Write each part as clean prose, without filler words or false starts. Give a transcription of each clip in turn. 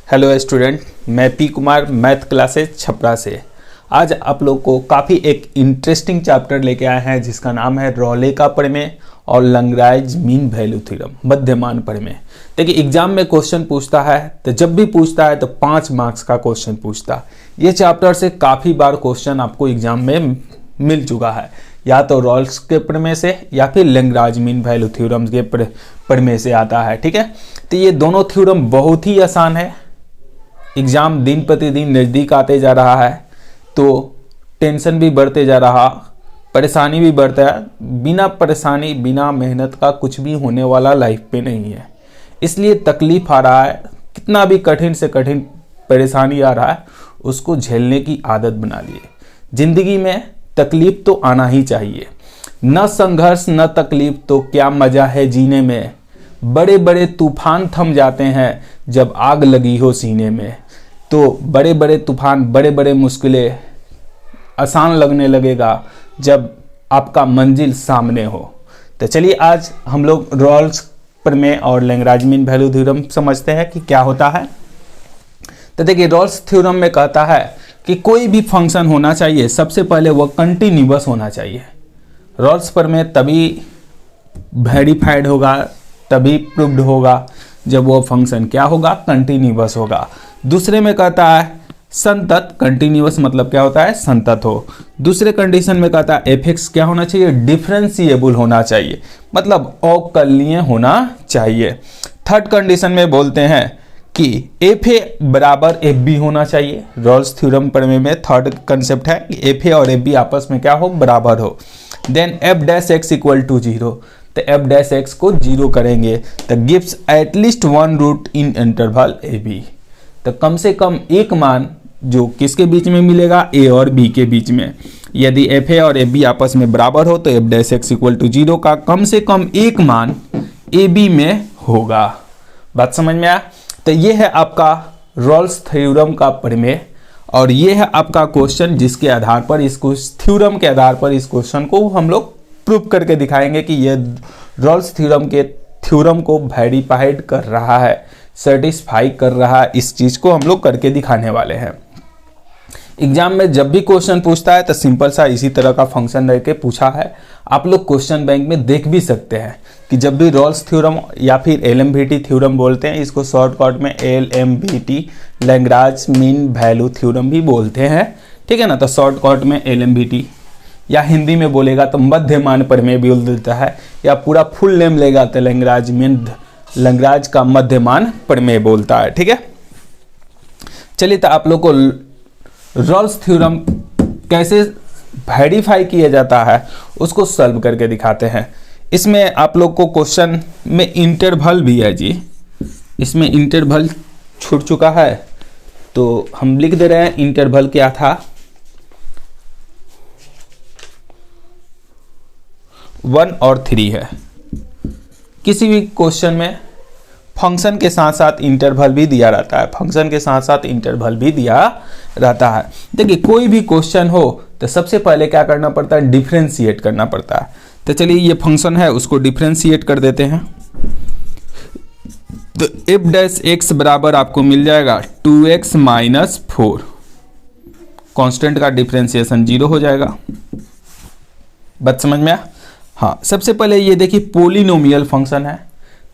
Hello student, मैं P Kumar math classes Chhapra से। आज आप लोग को काफ़ी एक इंटरेस्टिंग चैप्टर लेके आए हैं जिसका नाम है रॉले का प्रमेय और लैग्रेंज मीन वैल्यू थ्योरम, मध्यमान प्रमेय। देखिए एग्जाम में क्वेश्चन पूछता है तो जब भी पूछता है तो 5 मार्क्स का क्वेश्चन पूछता है। ये चैप्टर से काफ़ी बार क्वेश्चन आपको एग्जाम में मिल चुका है, या तो रॉल्स के प्रमेय से या फिर लैग्रेंज मीन वैल्यू थ्योरम के प्रमेय से आता है। ठीक है, तो ये दोनों थ्योरम बहुत ही आसान है। एग्जाम दिन प्रतिदिन नज़दीक आते जा रहा है तो टेंशन भी बढ़ते जा रहा, परेशानी भी बढ़ता है। बिना परेशानी बिना मेहनत का कुछ भी होने वाला लाइफ पे नहीं है, इसलिए तकलीफ आ रहा है। कितना भी कठिन से कठिन परेशानी आ रहा है उसको झेलने की आदत बना लिए। जिंदगी में तकलीफ तो आना ही चाहिए, न संघर्ष न तकलीफ तो क्या मजा है जीने में। बड़े बड़े तूफान थम जाते हैं जब आग लगी हो सीने में। तो बड़े बड़े तूफान, बड़े बड़े मुश्किलें आसान लगने लगेगा जब आपका मंजिल सामने हो। तो चलिए आज हम लोग रॉल्स प्रमेय और लैग्रेंज मीन वैल्यू थ्योरम समझते हैं कि क्या होता है। तो देखिए रॉल्स थ्योरम में कहता है कि कोई भी फंक्शन होना चाहिए, सबसे पहले वह कंटिन्यूअस होना चाहिए। रॉल्स प्रमेय तभी वेरीफाइड होगा, तभी प्रूव्ड होगा जब वो फंक्शन क्या होगा, कंटिन्यूअस होगा। दूसरे में कहता है संतत, कंटिन्यूअस मतलब क्या होता है, संतत हो। दूसरे कंडीशन में कहता है एफ क्या होना चाहिए, डिफरेंशिएबल होना चाहिए, मतलब अवकलनीय होना चाहिए। थर्ड कंडीशन में बोलते हैं कि एफ ए बराबर एफ बी होना चाहिए। रॉल्स थ्योरम प्रमेय में थर्ड कंसेप्ट है कि एफ ए और एफ बी आपस में क्या हो, बराबर हो। Then F dash X equal to 0, तो एफ डैश एक्स को 0 करेंगे तो gives at least 1 root in interval A B. तो कम से कम एक मान जो किसके बीच में मिलेगा, ए और बी के बीच में। यदि एफ ए और एफ बी आपस में बराबर हो तो F dash X equal to 0 का कम से कम एक मान ए बी में होगा। बात समझ में आया? तो ये है आपका रॉल्स थ्योरम का प्रमेय और ये है आपका क्वेश्चन जिसके आधार पर इसको थ्योरम के आधार पर इस क्वेश्चन को हम लोग प्रूव करके दिखाएंगे कि ये रॉल्स थ्योरम के थ्योरम को वेरीफाइड कर रहा है, सेटिस्फाई कर रहा है। इस चीज को हम लोग करके दिखाने वाले हैं। एग्जाम में जब भी क्वेश्चन पूछता है तो सिंपल सा इसी तरह का फंक्शन रह के पूछा है। आप लोग क्वेश्चन बैंक में देख भी सकते हैं कि जब भी रॉल्स थ्योरम या फिर एलएमवीटी थ्योरम बोलते हैं, इसको शॉर्टकट में एलएमवीटी लैग्रेंज मीन वैल्यू थ्योरम भी बोलते हैं। ठीक है ना, तो शॉर्टकट में एलएमवीटी, या हिंदी में बोलेगा तो मध्यमान प्रमेय भी बोल देता है, या पूरा फुल नेम लेगा तो लैग्रेंज का मध्यमान प्रमेय बोलता है। ठीक है, चलिए तो आप लोग को रॉल्स थ्योरम कैसे वेरीफाई किया जाता है उसको सॉल्व करके दिखाते हैं। इसमें आप लोग को क्वेश्चन में इंटरवल भी है जी, इसमें इंटरवल छूट चुका है तो हम लिख दे रहे हैं। इंटरवल क्या था, 1 और 3 है। किसी भी क्वेश्चन में फंक्शन के साथ साथ इंटरवल भी दिया रहता है, फंक्शन के साथ साथ इंटरवल भी दिया रहता है। देखिए कोई भी क्वेश्चन हो तो सबसे पहले क्या करना पड़ता है, डिफरेंशिएट करना पड़ता है। तो चलिए ये फंक्शन है उसको डिफरेंशिएट कर देते हैं। तो एफ डैश एक्स बराबर आपको मिल जाएगा 2x माइनस 4, कॉन्स्टेंट का डिफरेंशिएशन 0 हो जाएगा। बात समझ में आया? हाँ, सबसे पहले ये देखिए पोलिनोमियल फंक्शन है।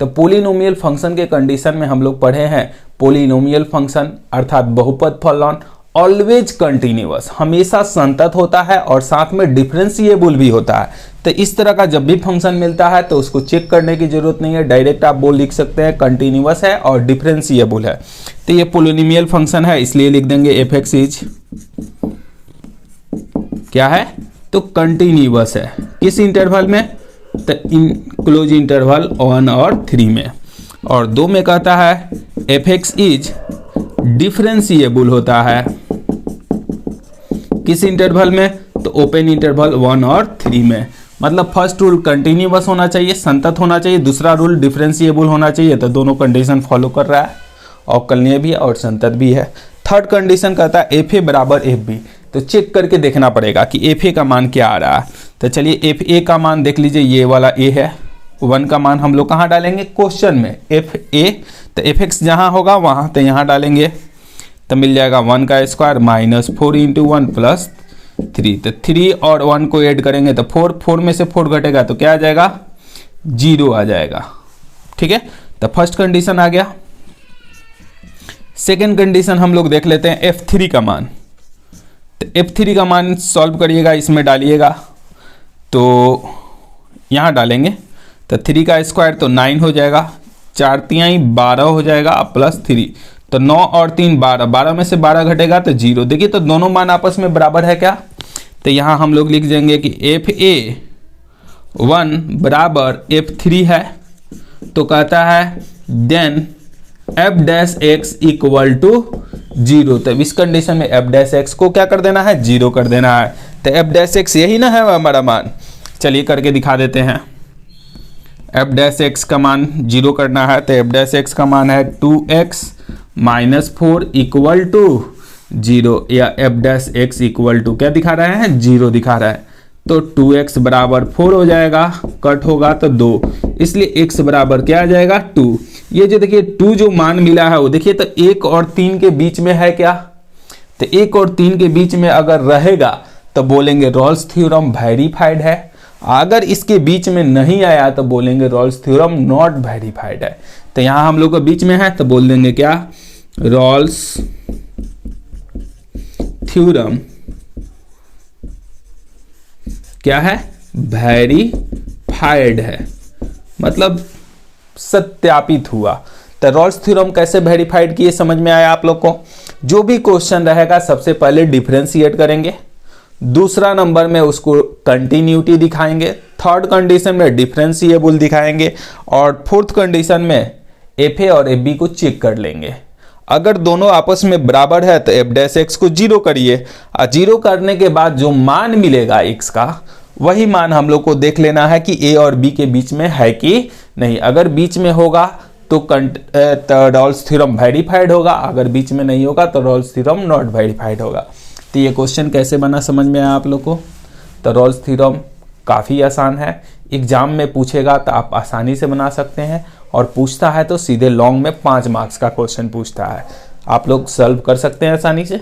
तो पोलिनोमियल फंक्शन के कंडीशन में हम लोग पढ़े हैं, पोलिनोमियल फंक्शन अर्थात बहुपद फलन ऑलवेज कंटिन्यूअस, हमेशा संतत होता है और साथ में डिफरेंशिएबल भी होता है। तो इस तरह का जब भी फंक्शन मिलता है तो उसको चेक करने की जरूरत नहीं है, डायरेक्ट आप बोल लिख सकते हैं कंटिन्यूअस है और डिफरेंशिएबल है। तो ये पोलिनोमियल फंक्शन है इसलिए लिख देंगे एफ एक्स इज क्या है, तो कंटिन्यूअस है। किस इंटरवल में, तो इन क्लोज इंटरवल 1 और 3 में। और 2 में कहता है एफ एक्स इज डिफरेंशिएबल होता है। किस इंटरवल में, तो ओपन इंटरवल 1 और 3 में। मतलब फर्स्ट रूल कंटिन्यूअस होना चाहिए, संतत होना चाहिए, दूसरा रूल डिफरेंशिएबल होना चाहिए। तो दोनों कंडीशन फॉलो कर रहा है, अवकलनीय भी है और संतत भी है। थर्ड कंडीशन कहता है एफ ए बराबर एफ बी, तो चेक करके देखना पड़ेगा कि एफ ए का मान क्या आ रहा है। तो चलिए एफ ए का मान देख लीजिए, ये वाला ए है, 1 का मान हम लोग कहाँ डालेंगे, क्वेश्चन में एफ ए, तो एफ एक्स जहाँ होगा वहाँ तो यहाँ डालेंगे, तो मिल जाएगा 1 का स्क्वायर माइनस 4 इंटू 1 प्लस 3, तो 3 और 1 को ऐड करेंगे तो 4 में से 4 घटेगा तो क्या आ जाएगा, 0 आ जाएगा। ठीक है, तो फर्स्ट कंडीशन आ गया। सेकेंड कंडीशन हम लोग देख लेते हैं F3 का मान। तो F3 का मान सॉल्व करिएगा, इसमें डालिएगा, तो यहाँ डालेंगे तो 3 का स्क्वायर तो 9 हो जाएगा, 4 तिहाई 12 हो जाएगा प्लस 3, तो 9 और 3 12, 12 में से 12 घटेगा तो 0। देखिए तो दोनों मान आपस में बराबर है क्या, तो यहाँ हम लोग लिख देंगे कि FA1 बराबर F3 है, तो कहता है then f dash X equal to 0। तो इस कंडीशन में f डैश एक्स को क्या कर देना है, 0 कर देना है। तो f डैश एक्स यही ना है हमारा मान, चलिए करके दिखा देते हैं। f डैश एक्स का मान 0 करना है, तो f डैश एक्स का मान है 2x माइनस 4 इक्वल टू 0, या f dash X equal to क्या दिखा रहे हैं, 0 दिखा रहा है। तो 2x बराबर 4 हो जाएगा, कट होगा तो 2, इसलिए x बराबर क्या आ जाएगा, 2। ये जो देखिए 2 जो मान मिला है वो देखिए तो 1 और 3 के बीच में है क्या, तो 1 और 3 के बीच में अगर रहेगा तो बोलेंगे रॉल्स थ्योरम वेरीफाइड है, अगर इसके बीच में नहीं आया तो बोलेंगे रॉल्स थ्योरम नॉट वेरीफाइड है। तो यहाँ हम लोग के बीच में है तो बोल देंगे क्या, रॉल्स थ्योरम क्या है, वेरीफाइड है, मतलब सत्यापित हुआ। तो रॉल्स थ्योरम कैसे वेरीफाइड किए समझ में आया आप लोग को। जो भी क्वेश्चन रहेगा सबसे पहले डिफरेंशिएट करेंगे, दूसरा नंबर में उसको कंटिन्यूटी दिखाएंगे, थर्ड कंडीशन में डिफरेंशिएबल दिखाएंगे, और फोर्थ कंडीशन में एफ ए और एफ बी को चेक कर लेंगे। अगर दोनों आपस में बराबर है तो एफ डैश एक्स को 0 करिए, और 0 करने के बाद जो मान मिलेगा x का वही मान हम लोग को देख लेना है कि a और b के बीच में है कि नहीं। अगर बीच में होगा तो रॉल्स थ्योरम वेरीफाइड होगा, अगर बीच में नहीं होगा तो रॉल्स थ्योरम नॉट वेरीफाइड होगा। तो ये क्वेश्चन कैसे बना समझ में आया आप लोग को। तो रॉल्स थ्योरम काफ़ी आसान है, एग्जाम में पूछेगा तो आप आसानी से बना सकते हैं, और पूछता है तो सीधे लॉन्ग में 5 मार्क्स का क्वेश्चन पूछता है, आप लोग सॉल्व कर सकते हैं आसानी से।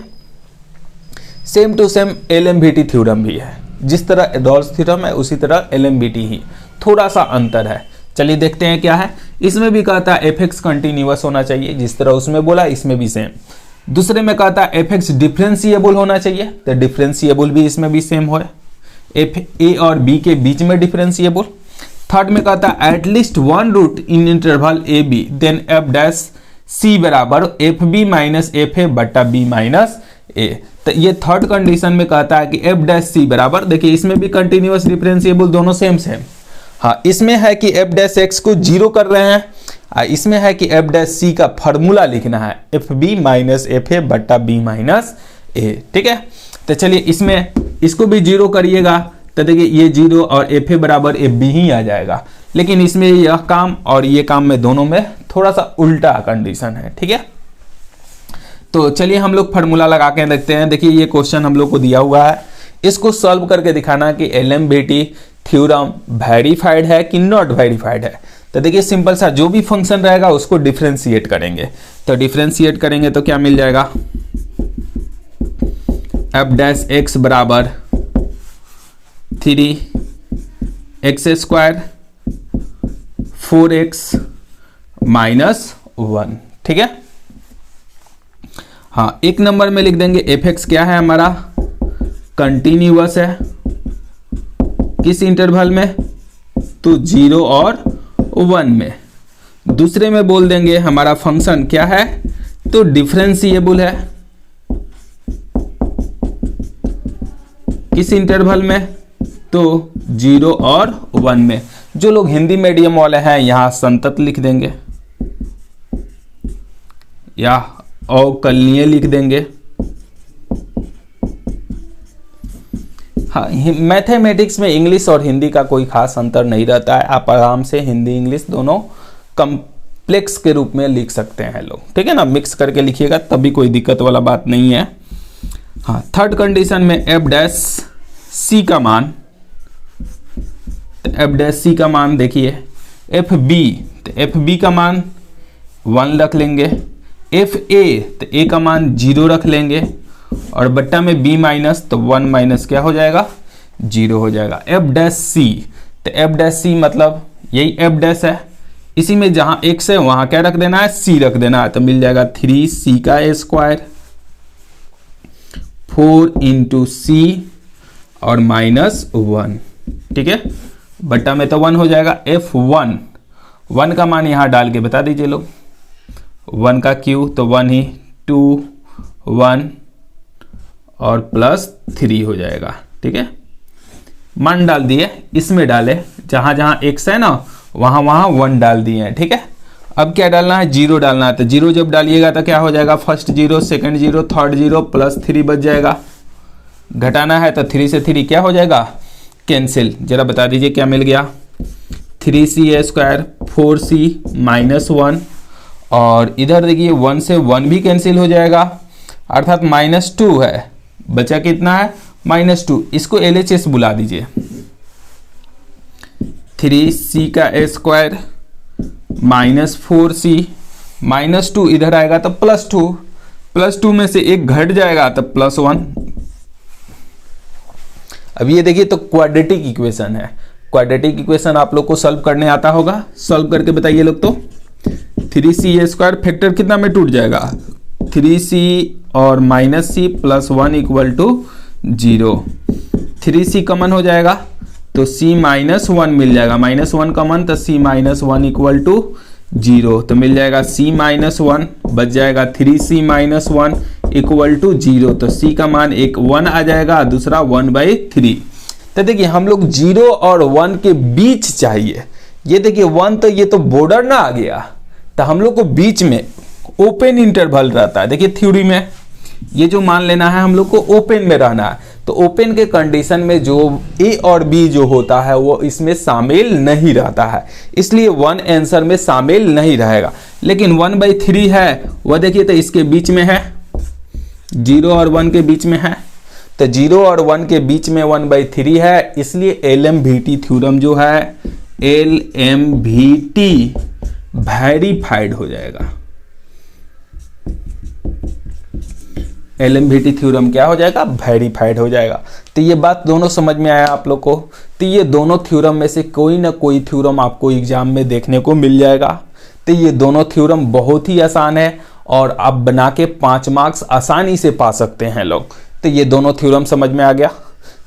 Same to same LMVT theorem भी है, जिस तरह रॉल्स थ्योरम है उसी तरह LMVT ही, थोड़ा सा अंतर है। चलिए देखते हैं क्या है। इसमें भी कहता है fx कंटिन्यूअस होना चाहिए, जिस तरह उसमें बोला इसमें भी सेम। दूसरे में कहता है fx डिफरेंशिएबल होना चाहिए, तो डिफरेंशिएबल भी इसमें भी सेम हो, एफ ए और बी के बीच में डिफरेंशिएबल। थर्ड में कहता है at least 1 root in interval A b, then F dash c बराबर f B minus F A बट्टा बी माइनस ए। तो ये थर्ड कंडीशन में कहता है कि एफ डैश सी बराबर, देखिए इसमें भी कंटिन्यूअस डिफरेंशिएबल दोनों सेम सेम। हाँ, इसमें है कि एफ डैश एक्स को 0 कर रहे हैं, इसमें है कि एफ डैश सी का फॉर्मूला लिखना है, F B minus F A बट्टा बी माइनस ए। ठीक है, तो चलिए इसमें इसको भी 0 करिएगा तो देखिए ये 0 और एफ ए बराबर एफ बी ही आ जाएगा, लेकिन इसमें यह काम और ये काम में दोनों में थोड़ा सा उल्टा कंडीशन है। ठीक है, तो चलिए हम लोग फार्मूला लगा के देखते हैं। देखिए ये क्वेश्चन हम लोग को दिया हुआ है, इसको सॉल्व करके दिखाना कि LMVT थ्योरम वेरीफाइड है कि नॉट वेरीफाइड है। तो देखिए सिंपल सा, जो भी फंक्शन रहेगा उसको डिफरेंशिएट करेंगे, तो डिफरेंशिएट करेंगे तो क्या मिल जाएगा, एफ डैश एक्स बराबर 3x स्क्वायर 4x माइनस 1। ठीक है, हाँ एक नंबर में लिख देंगे एफ एक्स क्या है हमारा, कंटिन्यूअस है, किस इंटरवल में, तो 0 और 1 में। दूसरे में बोल देंगे हमारा फंक्शन क्या है, तो डिफरेंशिएबल है, किस इंटरवल में, तो 0 और 1 में। जो लोग हिंदी मीडियम वाले हैं यहाँ संतत लिख देंगे या अवकलनीय लिख देंगे। हाँ, मैथमेटिक्स में इंग्लिश और हिंदी का कोई खास अंतर नहीं रहता है, आप आराम से हिंदी इंग्लिश दोनों कॉम्प्लेक्स के रूप में लिख सकते हैं लोग। ठीक है ना, मिक्स करके लिखिएगा तभी कोई दिक्कत वाला बात नहीं है। हाँ, थर्ड कंडीशन में एफ डैश सी का मान, एफ डैश सी का मान देखिए एफ बी, तो एफ बी का मान 1 रख लेंगे, एफ ए, तो ए का मान 0 रख लेंगे, और बट्टा में बी माइनस, तो 1 माइनस क्या हो जाएगा, 0 हो जाएगा। एफ डैश सी, तो एफ डैश सी मतलब यही एफ डैश है, इसी में जहां x है वहां क्या रख देना है, c रख देना है, तो मिल जाएगा 3c का स्क्वायर 4 इंटू सी और -1, ठीक है, बट्टा में तो 1 हो जाएगा। f1, 1 का मान यहां डाल के बता दीजिए लोग, 1 का क्यू तो 1 ही, 2 1 और +3 हो जाएगा, ठीक है। मान डाल दिए, इसमें डाले, जहां जहां x है ना वहां 1 डाल दिए हैं, ठीक है। अब क्या डालना है, 0 डालना है, तो 0 जब डालिएगा तो क्या हो जाएगा, फर्स्ट 0, सेकंड 0, थर्ड 0, +3 बच जाएगा। घटाना है तो 3 से 3 क्या हो जाएगा, कैंसिल। जरा बता दीजिए क्या मिल गया, 3c² 4c -1, और इधर देखिए 1 से 1 भी कैंसिल हो जाएगा, अर्थात -2 है, बचा कितना है, -2। इसको LHS बुला दीजिए, 3c का स्क्वायर -4c -2, इधर आएगा तो +2 में से 1 घट जाएगा तो +1। अब ये देखिए तो क्वाड्रेटिक इक्वेशन है, क्वाड्रेटिक इक्वेशन आप लोग को सॉल्व करने आता होगा, सॉल्व करके बताइए लोग। तो 3c² फैक्टर कितना में टूट जाएगा, 3c और -c +1 = 0, 3c कॉमन हो जाएगा तो c -1 मिल जाएगा, -1 कॉमन तो c -1 = 0, तो मिल जाएगा c -1 बच जाएगा 3c -1 = 0, तो c का मान एक 1 आ जाएगा, दूसरा 1/3। तो देखिए हम लोग 0 और 1 के बीच चाहिए, ये देखिए 1 तो ये तो बॉर्डर ना आ गया, तो हम लोग को बीच में ओपन इंटरवल रहता है। देखिए थ्योरी में ये जो मान लेना है हम लोग को ओपन में रहना है, तो ओपन के कंडीशन में जो ए और बी जो होता है वो इसमें शामिल नहीं रहता है, इसलिए 1 आंसर में शामिल नहीं रहेगा। लेकिन 1/3 है वह देखिए तो इसके बीच में है, 0 और 1 के बीच में है, तो 0 और 1 के बीच में 1/3 है, इसलिए LMVT थ्योरम जो है LMVT वेरीफाइड हो जाएगा। LMVT थ्योरम क्या हो जाएगा, वेरीफाइड हो जाएगा। तो ये बात दोनों समझ में आया आप लोग को। तो ये दोनों थ्योरम में से कोई ना कोई थ्योरम आपको एग्जाम में देखने को मिल जाएगा। तो ये दोनों थ्योरम बहुत ही आसान है और आप बना के 5 मार्क्स आसानी से पा सकते हैं लोग। तो ये दोनों थ्योरम समझ में आ गया,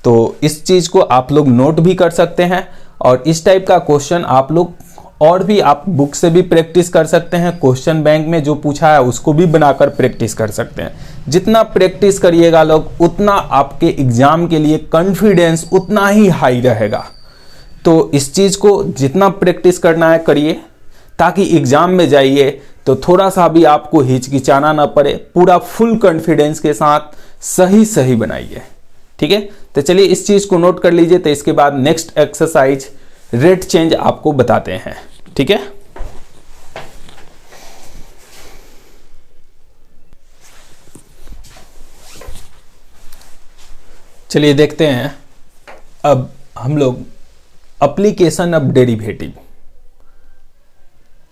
तो इस चीज को आप लोग नोट भी कर सकते हैं, और इस टाइप का क्वेश्चन आप लोग और भी आप बुक से भी प्रैक्टिस कर सकते हैं, क्वेश्चन बैंक में जो पूछा है उसको भी बनाकर प्रैक्टिस कर सकते हैं। जितना प्रैक्टिस करिएगा लोग उतना आपके एग्जाम के लिए कॉन्फिडेंस उतना ही हाई रहेगा। तो इस चीज को जितना प्रैक्टिस करना है करिए, ताकि एग्जाम में जाइए तो थोड़ा सा भी आपको हिचकिचाना ना पड़े, पूरा फुल कॉन्फिडेंस के साथ सही बनाइए, ठीक है। तो चलिए इस चीज को नोट कर लीजिए। तो इसके बाद नेक्स्ट एक्सरसाइज रेट चेंज आपको बताते हैं, ठीक है। चलिए देखते हैं अब हम लोग एप्लीकेशन ऑफ डेरिवेटिव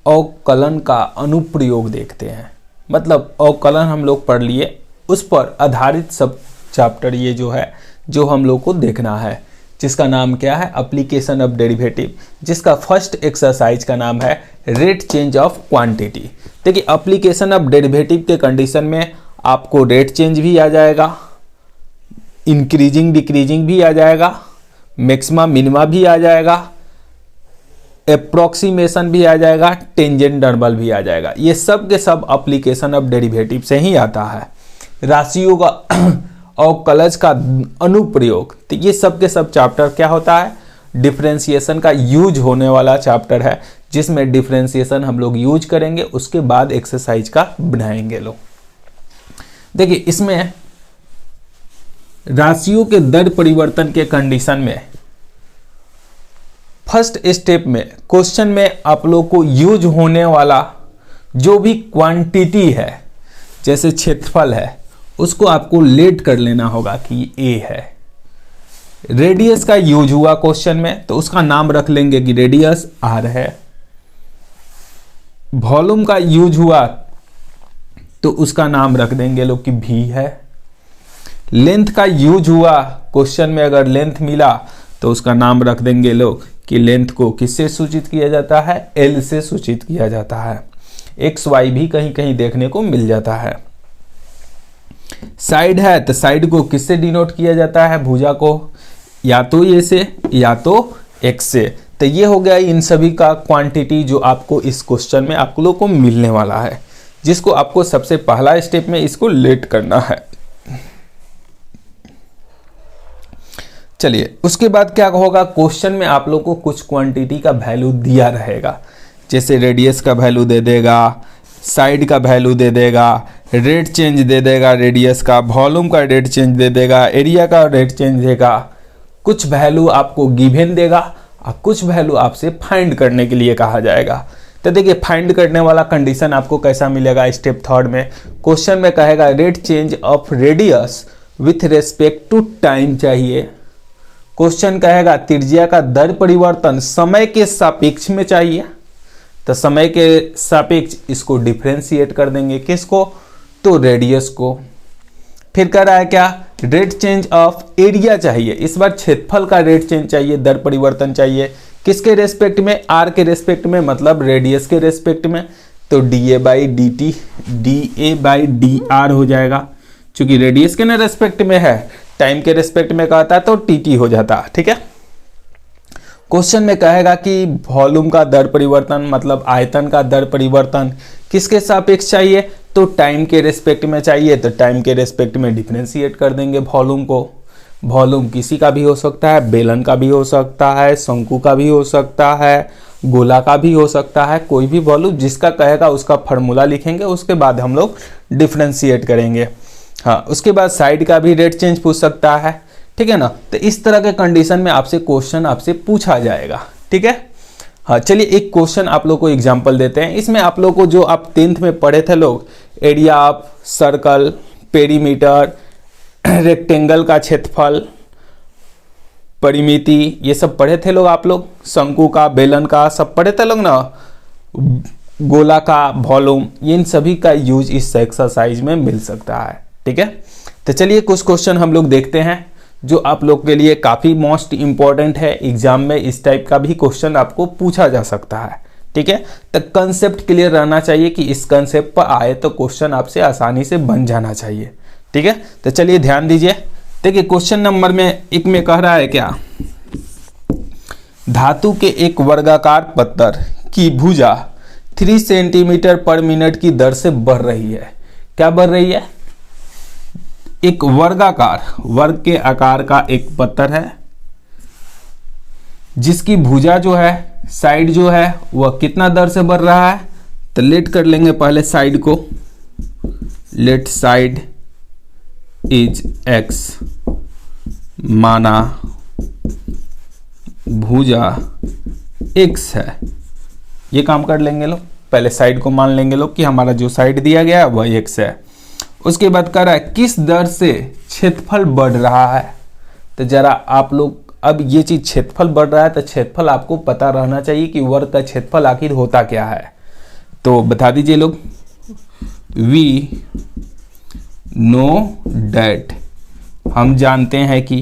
अवकलन का अनुप्रयोग देखते हैं। मतलब अवकलन हम लोग पढ़ लिए, उस पर आधारित सब चैप्टर ये जो है जो हम लोग को देखना है, जिसका नाम क्या है, एप्लीकेशन ऑफ डेरिवेटिव, जिसका फर्स्ट एक्सरसाइज का नाम है रेट चेंज ऑफ क्वांटिटी। देखिए एप्लीकेशन ऑफ डेरिवेटिव के कंडीशन में आपको रेट चेंज भी आ जाएगा, इंक्रीजिंग डिक्रीजिंग भी आ जाएगा, मैक्सिमा मिनिमा भी आ जाएगा, अप्रोक्सीमेशन भी आ जाएगा, टेंजेंट डर्बल भी आ जाएगा। ये सब के सब एप्लीकेशन ऑफ डेरिवेटिव से ही आता है। राशियों का अवकलज का अनुप्रयोग, तो ये सब के सब चैप्टर क्या होता है, डिफरेंशिएशन का यूज होने वाला चैप्टर है, जिसमें डिफरेंशिएशन हम लोग यूज करेंगे, उसके बाद एक्सरसाइज का बनाएंगे लोग। देखिए इसमें राशियों के दर परिवर्तन के कंडीशन में फर्स्ट स्टेप में क्वेश्चन में आप लोग को यूज होने वाला जो भी क्वांटिटी है, जैसे क्षेत्रफल है, उसको आपको लेट कर लेना होगा कि ए है। रेडियस का यूज हुआ क्वेश्चन में, तो उसका नाम रख लेंगे कि रेडियस आर है। वॉल्यूम का यूज हुआ तो उसका नाम रख देंगे लोग कि v है। लेंथ का यूज हुआ, क्वेश्चन में अगर लेंथ मिला तो उसका नाम रख देंगे लोग कि लेंथ को किससे सूचित किया जाता है, l से सूचित किया जाता है। x y भी कहीं कहीं देखने को मिल जाता है। साइड है तो साइड को किससे डिनोट किया जाता है, भुजा को, या तो ये से या तो x से। तो ये हो गया इन सभी का क्वांटिटी जो आपको इस क्वेश्चन में आप लोग को मिलने वाला है, जिसको आपको सबसे पहला स्टेप में इसको लेट करना है। चलिए उसके बाद क्या होगा, क्वेश्चन में आप लोग को कुछ क्वांटिटी का वैल्यू दिया रहेगा, जैसे रेडियस का वैल्यू दे देगा, साइड का वैल्यू दे देगा, रेट चेंज दे देगा रेडियस का, वॉल्यूम का रेट चेंज दे देगा, एरिया का रेट चेंज देगा। कुछ वैल्यू आपको गिवन देगा और कुछ वैल्यू आपसे फाइंड करने के लिए कहा जाएगा। तो देखिए फाइंड करने वाला कंडीशन आपको कैसा मिलेगा, स्टेप थर्ड में क्वेश्चन में कहेगा rate change of radius with respect to time चाहिए। क्वेश्चन कहेगा त्रिज्या का दर परिवर्तन समय के सापेक्ष में चाहिए, तो समय के सापेक्ष इसको डिफरेंशिएट कर देंगे, किसको, तो रेडियस को। फिर कह रहा है क्या, रेट चेंज ऑफ एरिया चाहिए, इस बार क्षेत्रफल का रेट चेंज चाहिए, दर परिवर्तन चाहिए, किसके रेस्पेक्ट में, आर के रेस्पेक्ट में, मतलब रेडियस के रेस्पेक्ट में। तो dA by dt, dA by dr हो जाएगा, चूंकि रेडियस के ना रेस्पेक्ट में है, टाइम के रेस्पेक्ट में कहता है तो tt हो जाता, ठीक है। क्वेश्चन में कहेगा कि वॉल्यूम का दर परिवर्तन मतलब आयतन का दर परिवर्तन किसके सापेक्ष चाहिए, तो टाइम के रेस्पेक्ट में चाहिए, तो टाइम के रेस्पेक्ट में डिफरेंशिएट कर देंगे वॉल्यूम को। वॉल्यूम किसी का भी हो सकता है, बेलन का भी हो सकता है, शंकु का भी हो सकता है, गोला का भी हो सकता है, कोई भी वॉल्यूम जिसका कहेगा उसका फार्मूला लिखेंगे, उसके बाद हम लोग डिफरेंशिएट करेंगे। हाँ, उसके बाद साइड का भी रेट चेंज पूछ सकता है, ठीक है ना। तो इस तरह के कंडीशन में आपसे क्वेश्चन आपसे पूछा जाएगा, ठीक है। हाँ चलिए एक क्वेश्चन आप लोग को एग्जांपल देते हैं। इसमें आप लोग को जो आप 10th में पढ़े थे लोग, area of circle, perimeter, rectangle का क्षेत्रफल, परिमिति, ये सब पढ़े थे लोग आप लोग, शंकु का, बेलन का सब पढ़े थे लोग ना, गोला का, वॉल्यूम, इन सभी का यूज इस एक्सरसाइज में मिल सकता है, ठीक है। तो चलिए कुछ क्वेश्चन हम लोग देखते हैं जो आप लोग के लिए काफ़ी मोस्ट इंपॉर्टेंट है। एग्जाम में इस टाइप का भी क्वेश्चन आपको पूछा जा सकता है, ठीक है। तो कंसेप्ट क्लियर रहना चाहिए कि इस कंसेप्ट पर आए तो क्वेश्चन आपसे आसानी से बन जाना चाहिए, ठीक है। तो चलिए ध्यान दीजिए, देखिए क्वेश्चन नंबर में एक में कह रहा है क्या, धातु के एक वर्गाकार पत्थर की भुजा 3 सेंटीमीटर पर मिनट की दर से बढ़ रही है। क्या बढ़ रही है, एक वर्गाकार, वर्ग के आकार का एक पत्थर है जिसकी भुजा जो है, साइड जो है वह कितना दर से बढ़ रहा है। तो लेट कर लेंगे पहले साइड को, लेट साइड इज x, माना भुजा x है। ये काम कर लेंगे लोग, पहले साइड को मान लेंगे लोग कि हमारा जो साइड दिया गया है वह x है। उसके बाद कह रहा है किस दर से क्षेत्रफल बढ़ रहा है। तो जरा आप लोग, अब ये चीज क्षेत्रफल बढ़ रहा है तो क्षेत्रफल आपको पता रहना चाहिए कि वर्ग का क्षेत्रफल आखिर होता क्या है। तो बता दीजिए लोग, वी नो डैट, हम जानते हैं कि,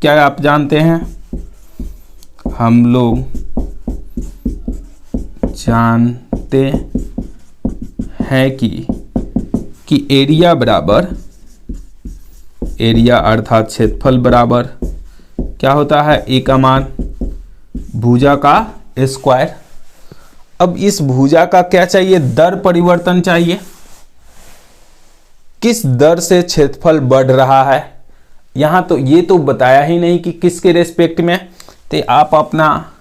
क्या आप जानते हैं, हम लोग जानते हैं कि एरिया बराबर, एरिया अर्थात क्षेत्रफल बराबर क्या होता है, ए का मान भुजा का स्क्वायर। अब इस भुजा का क्या चाहिए, दर परिवर्तन चाहिए, किस दर से क्षेत्रफल बढ़ रहा है। यहां तो ये तो बताया ही नहीं कि किसके रेस्पेक्ट में, तो आप अपना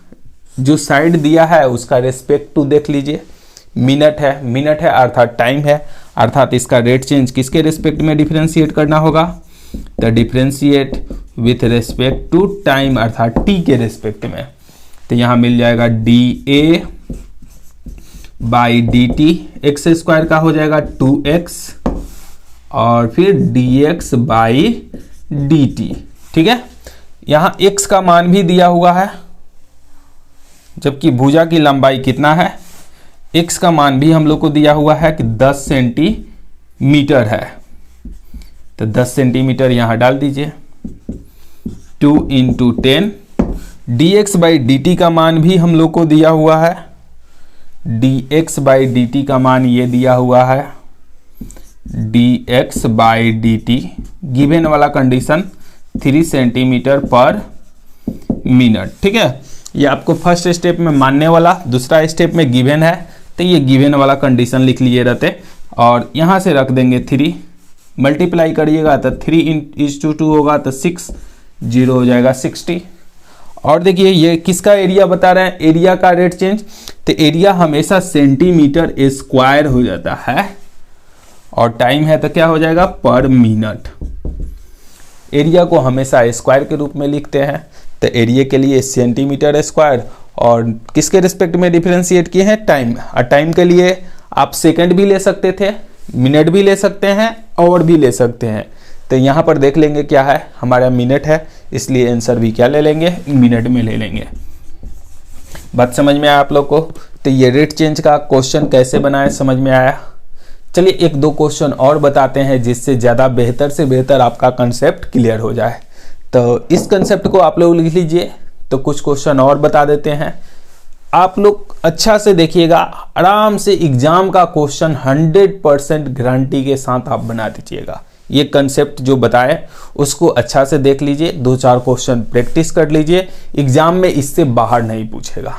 जो साइड दिया है उसका रेस्पेक्ट टू देख लीजिए। मिनट है, मिनट है अर्थात टाइम है, अर्थात इसका रेट चेंज किसके रेस्पेक्ट में डिफरेंशिएट करना होगा, तो differentiate with respect to time अर्थात टी के रेस्पेक्ट में। तो यहां मिल जाएगा dA by dt, X square का हो जाएगा 2x और फिर dx बाई dt, ठीक है। यहां x का मान भी दिया हुआ है, जबकि भुजा की लंबाई कितना है, x का मान भी हम लोग को दिया हुआ है कि 10 सेंटीमीटर है, तो 10 सेंटीमीटर यहाँ डाल दीजिए। 2 × 10 dx/dt का मान भी हम लोग को दिया हुआ है, dx/dt का मान ये दिया हुआ है, dx/dt गिवन वाला कंडीशन 3 सेंटीमीटर पर मिनट। ठीक है, ये आपको फर्स्ट स्टेप में मानने वाला, दूसरा स्टेप में गिवन है, तो ये गिवन वाला कंडीशन लिख लिए रहते और यहाँ से रख देंगे 3, मल्टीप्लाई करिएगा तो 3 × 2 होगा तो 6, 0 हो जाएगा 60। और देखिए ये किसका एरिया बता रहे हैं, एरिया का रेट चेंज, तो एरिया हमेशा सेंटीमीटर स्क्वायर हो जाता है और टाइम है तो क्या हो जाएगा पर मिनट। एरिया को हमेशा स्क्वायर के रूप में लिखते हैं, तो एरिया के लिए सेंटीमीटर स्क्वायर और किसके रिस्पेक्ट में डिफरेंशिएट किए हैं, टाइम। और टाइम के लिए आप सेकंड भी ले सकते थे, मिनट भी ले सकते हैं, आवर भी ले सकते हैं, तो यहाँ पर देख लेंगे क्या है, हमारा मिनट है, इसलिए आंसर भी क्या ले लेंगे, मिनट में ले लेंगे। बात समझ में आया आप लोग को? तो ये रेट चेंज का क्वेश्चन कैसे बनाए समझ में आया। चलिए एक दो क्वेश्चन और बताते हैं जिससे ज़्यादा बेहतर से बेहतर आपका कंसेप्ट क्लियर हो जाए। तो इस कंसेप्ट को आप लोग लिख लीजिए, तो कुछ क्वेश्चन और बता देते हैं। आप लोग अच्छा से देखिएगा, आराम से एग्जाम का क्वेश्चन 100% गारंटी के साथ आप बना दीजिएगा। ये कंसेप्ट जो बताए उसको अच्छा से देख लीजिए, 2-4 क्वेश्चन प्रैक्टिस कर लीजिए, एग्जाम में इससे बाहर नहीं पूछेगा।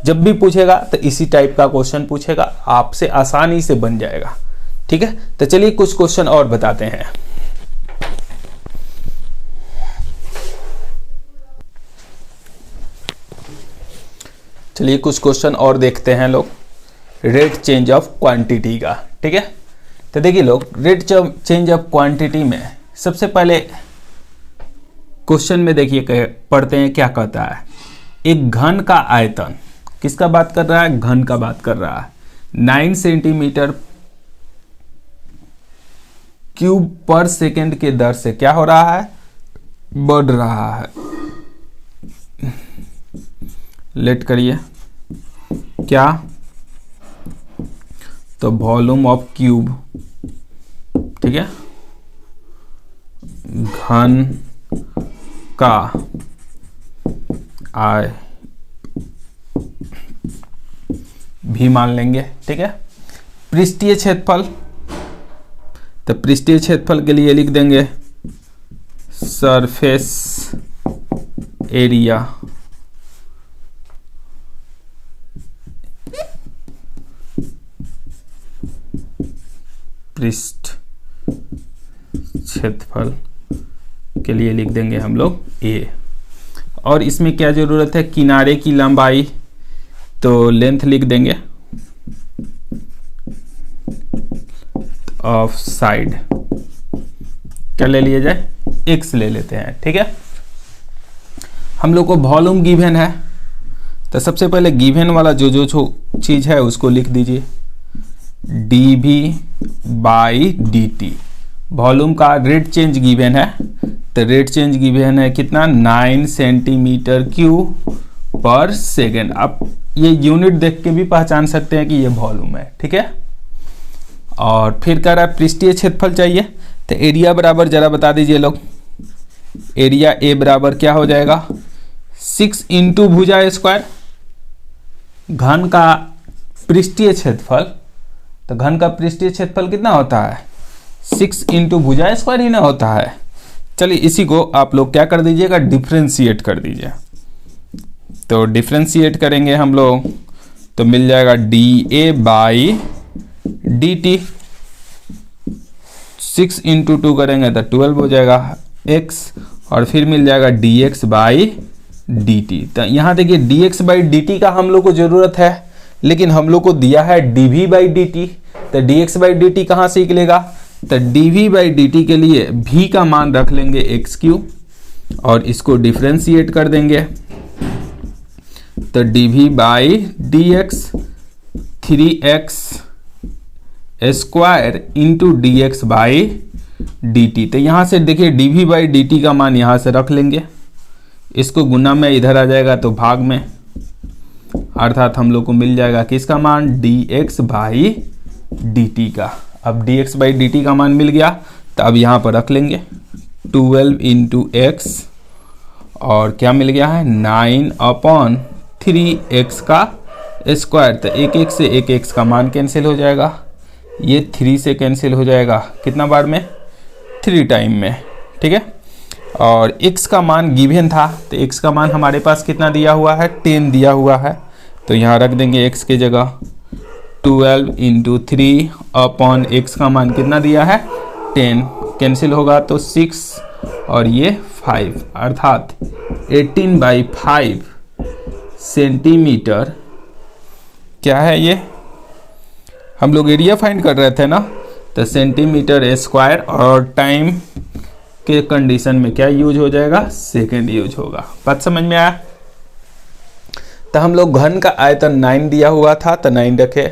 जब भी पूछेगा तो इसी टाइप का क्वेश्चन पूछेगा, आपसे आसानी से बन जाएगा। ठीक है, तो चलिए कुछ क्वेश्चन और बताते हैं। चलिए कुछ क्वेश्चन और देखते हैं लोग, रेट चेंज ऑफ क्वांटिटी का। ठीक है, तो देखिए लोग, रेट चेंज ऑफ क्वांटिटी में सबसे पहले क्वेश्चन में देखिए पढ़ते हैं क्या कहता है। एक घन का आयतन, किसका बात कर रहा है, घन का बात कर रहा है, 9 सेंटीमीटर क्यूब पर सेकेंड के दर से क्या हो रहा है, बढ़ रहा है। लेट करिए क्या, तो वॉल्यूम ऑफ क्यूब, ठीक है, घन का आय भी मान लेंगे। ठीक है, पृष्ठीय क्षेत्रफल, तो पृष्ठीय क्षेत्रफल के लिए लिख देंगे सरफेस एरिया, पृष्ठ क्षेत्रफल के लिए लिख देंगे हम लोग ए। और इसमें क्या जरूरत है, किनारे की लंबाई, तो लेंथ लिख देंगे ऑफ साइड, क्या ले लिया जाए, एक्स ले लेते हैं। ठीक है, हम लोग को वॉल्यूम गिवन है, तो सबसे पहले गिवन वाला जो चीज है उसको लिख दीजिए, dV/dt। वॉल्यूम का रेट चेंज गिवन है, तो रेट चेंज गिवन है कितना, 9 सेंटीमीटर क्यूब पर सेकेंड। आप ये यूनिट देख के भी पहचान सकते हैं कि ये वॉल्यूम है। ठीक है, और फिर कह रहा है पृष्ठीय क्षेत्रफल चाहिए, तो एरिया बराबर जरा बता दीजिए लोग, एरिया ए बराबर क्या हो जाएगा, 6 × भुजा स्क्वायर। घन का पृष्ठीय क्षेत्रफल, तो घन का पृष्ठीय क्षेत्रफल कितना होता है, 6 × भुजा स्क्वायर ही ना होता है। चलिए इसी को आप लोग क्या कर दीजिएगा, डिफ्रेंशिएट कर दीजिए। तो डिफ्रेंशिएट करेंगे हम लोग, तो मिल जाएगा dA/dt, 6 × 2 करेंगे तो 12 हो जाएगा x, और फिर मिल जाएगा dx/dt। तो यहाँ देखिए dx/dt का हम लोग को जरूरत है, लेकिन हम लोग को दिया है dV/dt, तो dx/dt कहाँ से निकलेगा, तो dV/dt के लिए v का मान रख लेंगे x3 और इसको डिफ्रेंशिएट कर देंगे, तो dV/dx 3x square into dx/dt। तो यहाँ से देखिए dV/dt का मान यहाँ से रख लेंगे, इसको गुना में इधर आ जाएगा तो भाग में, अर्थात हम लोग को मिल जाएगा किसका मान, dx बाई dt का। अब dx बाई dt का मान मिल गया तो अब यहाँ पर रख लेंगे 12 इंटू एक्स और क्या मिल गया है 9/3x का स्क्वायर। तो एक एक से एक एक्स का मान कैंसिल हो जाएगा, ये 3 से कैंसिल हो जाएगा कितना बार में, 3 टाइम में, ठीक है। और x का मान गिवन था तो x का मान हमारे पास कितना दिया हुआ है, 10 दिया हुआ है। तो यहाँ रख देंगे x की जगह 12 इंटू 3/x का मान कितना दिया है 10, कैंसिल होगा तो 6 और ये 5, अर्थात 18/5 सेंटीमीटर क्या है ये, हम लोग एरिया फाइंड कर रहे थे ना, तो सेंटीमीटर स्क्वायर और टाइम के कंडीशन में क्या यूज हो जाएगा, सेकेंड यूज होगा। बात समझ में आया। तो हम लोग घन का आयतन 9 दिया हुआ था तो 9 रखे,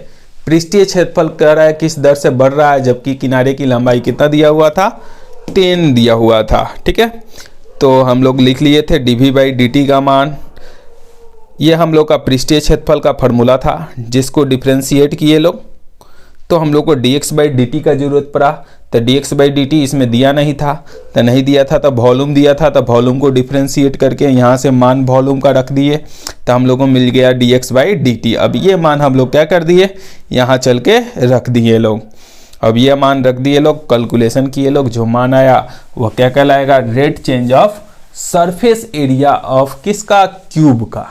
पृष्ठीय क्षेत्रफल कह रहा है किस दर से बढ़ रहा है, जबकि किनारे की लंबाई कितना दिया हुआ था, 10 दिया हुआ था, ठीक है। तो हम लोग लिख लिए थे dv बाई dt का मान, ये हम लोग का पृष्ठीय क्षेत्रफल का फॉर्मूला था जिसको डिफ्रेंशिएट किए लोग, तो हम लोग को dx बाई dt का जरूरत पड़ा। तो dx बाई dt इसमें दिया नहीं था, तो नहीं दिया था तो वॉल्यूम दिया था, तो वॉल्यूम को डिफ्रेंशिएट करके यहाँ से मान वॉल्यूम का रख दिए तो हम लोग को मिल गया dx बाई dt। अब ये मान हम लोग क्या कर दिए, यहाँ चल के रख दिए लोग। अब ये मान रख दिए लोग, कैलकुलेशन किए लोग, जो मान आया वह क्या कहलाएगा, rate change of surface area of किसका, क्यूब का।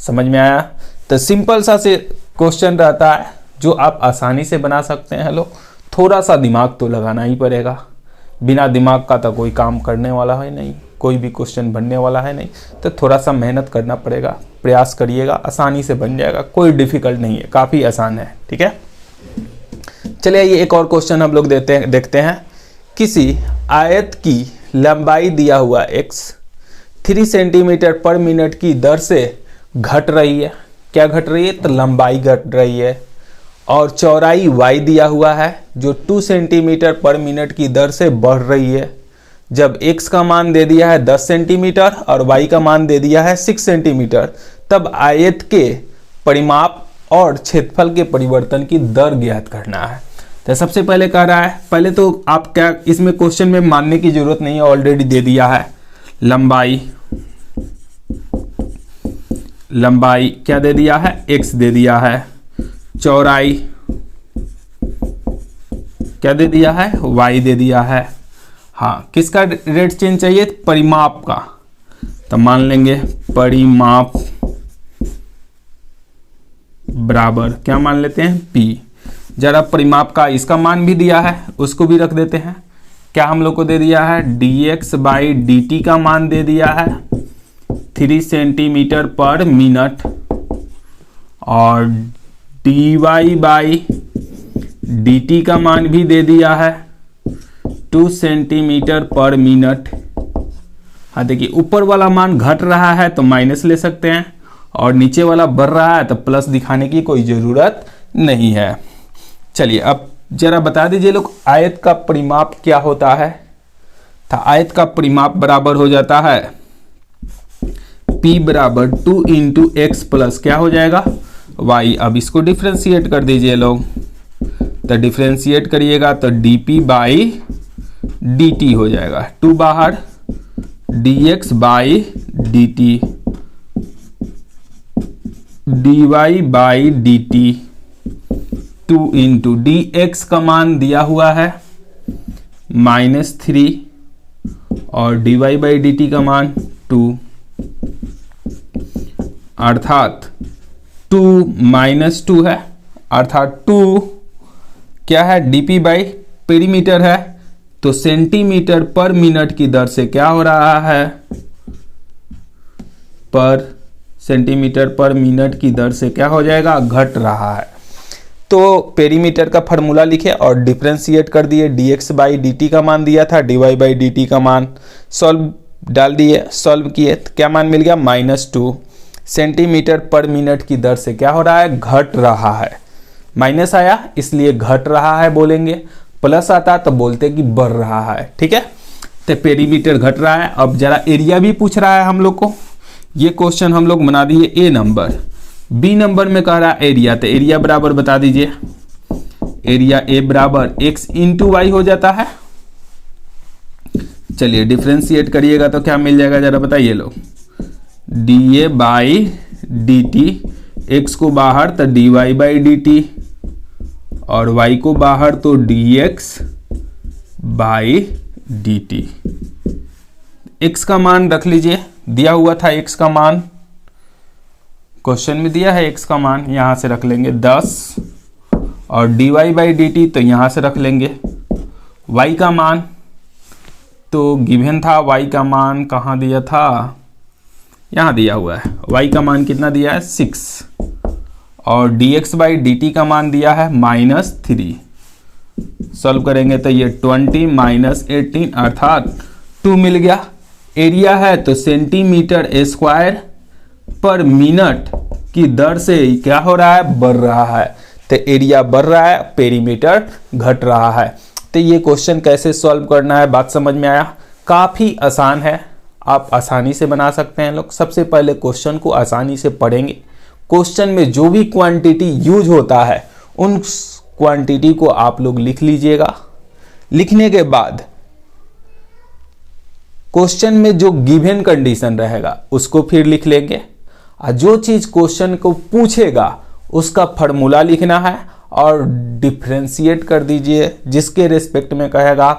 समझ में आया। तो सिंपल सा से क्वेश्चन रहता है जो आप आसानी से बना सकते हैं लोग, थोड़ा सा दिमाग तो लगाना ही पड़ेगा, बिना दिमाग का तो कोई काम करने वाला है नहीं, कोई भी क्वेश्चन बनने वाला है नहीं, तो थोड़ा सा मेहनत करना पड़ेगा, प्रयास करिएगा, आसानी से बन जाएगा, कोई डिफिकल्ट नहीं है, काफ़ी आसान है, ठीक है। चलिए ये एक और क्वेश्चन हम लोग देखते हैं। किसी आयत की लंबाई दिया हुआ x 3 सेंटीमीटर पर मिनट की दर से घट रही है, क्या घट रही है, तो लंबाई घट रही है, और चौड़ाई y दिया हुआ है जो 2 सेंटीमीटर पर मिनट की दर से बढ़ रही है। जब x का मान दे दिया है 10 सेंटीमीटर और y का मान दे दिया है 6 सेंटीमीटर, तब आयत के परिमाप और क्षेत्रफल के परिवर्तन की दर ज्ञात करना है। तो सबसे पहले कह रहा है, पहले तो आप क्या इसमें क्वेश्चन में मानने की जरूरत नहीं है, ऑलरेडी दे दिया है। लंबाई क्या दे दिया है, x दे दिया है, चौड़ाई क्या दे दिया है, y दे दिया है। हाँ, किसका रेट चेंज चाहिए, परिमाप का, तो मान लेंगे परिमाप बराबर क्या मान लेते हैं, p। जरा परिमाप का इसका मान भी दिया है, उसको भी रख देते हैं। क्या हम लोग को दे दिया है, dx बाई dt का मान दे दिया है 3 सेंटीमीटर पर मिनट, और dy बाई dt का मान भी दे दिया है 2 सेंटीमीटर पर मिनट। हाँ देखिए, ऊपर वाला मान घट रहा है तो माइनस ले सकते हैं, और नीचे वाला बढ़ रहा है तो प्लस दिखाने की कोई ज़रूरत नहीं है। चलिए अब जरा बता दीजिए लोग, आयत का परिमाप क्या होता है। तो आयत का परिमाप बराबर हो जाता है p बराबर 2 इंटू एक्स प्लस क्या हो जाएगा, y। अब इसको डिफ्रेंशिएट कर दीजिए लोग, तो डिफ्रेंशिएट करिएगा तो dp बाई dt हो जाएगा, 2 बाहर dx by dt, dy by dt, 2 into dx का मान दिया हुआ है -3 और dy बाई dt का मान 2, अर्थात 2 -2 है, अर्थात 2 क्या है, dp बाई पेरीमीटर है, तो सेंटीमीटर पर मिनट की दर से क्या हो रहा है, पर सेंटीमीटर पर मिनट की दर से क्या हो जाएगा, घट रहा है। तो पेरीमीटर का फार्मूला लिखे और डिफरेंशिएट कर दिए, dx बाई dt का मान दिया था, dy बाई dt का मान सॉल्व डाल दिए, सॉल्व किए तो क्या मान मिल गया, -2 सेंटीमीटर पर मिनट की दर से क्या हो रहा है, घट रहा है। माइनस आया इसलिए घट रहा है बोलेंगे, प्लस आता तो बोलते कि बढ़ रहा है, ठीक है। तो पेरीमीटर घट रहा है। अब जरा एरिया भी पूछ रहा है हम लोग को, ये क्वेश्चन हम लोग बना दिए ए नंबर, बी नंबर में कह रहा है एरिया, तो एरिया बराबर बता दीजिए, एरिया ए बराबर x इंटू वाई हो जाता है। चलिए डिफ्रेंशिएट करिएगा तो क्या मिल जाएगा जरा बताइए लोग, D A by D T, X को बाहर तो D Y by D T, और y को बाहर तो dx by D T. x का मान रख लीजिए, दिया हुआ था x का मान, क्वेश्चन में दिया है x का मान, यहां से रख लेंगे 10, और dy बाई डी टी तो यहां से रख लेंगे। y का मान तो गिवन था, y का मान कहाँ दिया था, यहां दिया हुआ है, y का मान कितना दिया है 6, और dx बाई डी टी का मान दिया है -3। सॉल्व करेंगे तो ये 20 माइनस 18 अर्थात 2 मिल गया। एरिया है तो सेंटीमीटर स्क्वायर पर मिनट की दर से क्या हो रहा है, बढ़ रहा है, तो एरिया बढ़ रहा है, पेरीमीटर घट रहा है। तो ये क्वेश्चन कैसे सॉल्व करना है बात समझ में आया, काफ़ी आसान है, आप आसानी से बना सकते हैं लोग। सबसे पहले क्वेश्चन को आसानी से पढ़ेंगे, क्वेश्चन में जो भी क्वांटिटी यूज होता है उन क्वांटिटी को आप लोग लिख लीजिएगा। लिखने के बाद क्वेश्चन में जो गिवन कंडीशन रहेगा उसको फिर लिख लेंगे, और जो चीज क्वेश्चन को पूछेगा उसका फॉर्मूला लिखना है और डिफरेंशिएट कर दीजिए, जिसके रेस्पेक्ट में कहेगा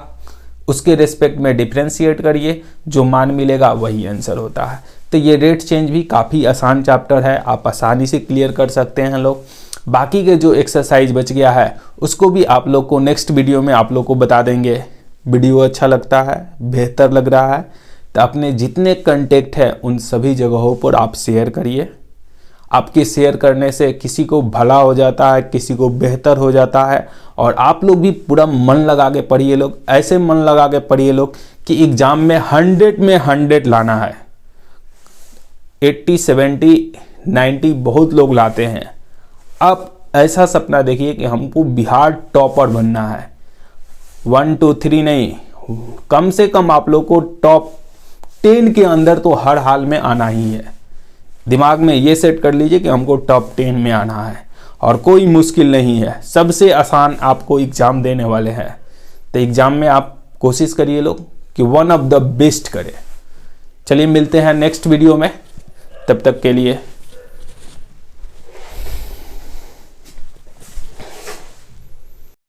उसके रेस्पेक्ट में डिफरेंशिएट करिए, जो मान मिलेगा वही आंसर होता है। तो ये रेट चेंज भी काफ़ी आसान चैप्टर है, आप आसानी से क्लियर कर सकते हैं लोग। बाकी के जो एक्सरसाइज बच गया है उसको भी आप लोग को नेक्स्ट वीडियो में आप लोग को बता देंगे। वीडियो अच्छा लगता है, बेहतर लग रहा है तो अपने जितने कंटेक्ट है उन सभी जगहों पर आप शेयर करिए। आपके शेयर करने से किसी को भला हो जाता है, किसी को बेहतर हो जाता है, और आप लोग भी पूरा मन लगा के पढ़िए लोग, ऐसे मन लगा के पढ़िए लोग कि एग्जाम में 100 में 100 लाना है। 80, 70, 90 बहुत लोग लाते हैं। अब ऐसा सपना देखिए कि हमको बिहार टॉपर बनना है, 1, 2, 3 नहीं, कम से कम आप लोग को टॉप 10 के अंदर तो हर हाल में आना ही है। दिमाग में ये सेट कर लीजिए कि हमको टॉप 10 में आना है, और कोई मुश्किल नहीं है, सबसे आसान आपको एग्जाम देने वाले हैं। तो एग्जाम में आप कोशिश करिए लोग कि वन ऑफ द बेस्ट करें। चलिए मिलते हैं नेक्स्ट वीडियो में, तब तक के लिए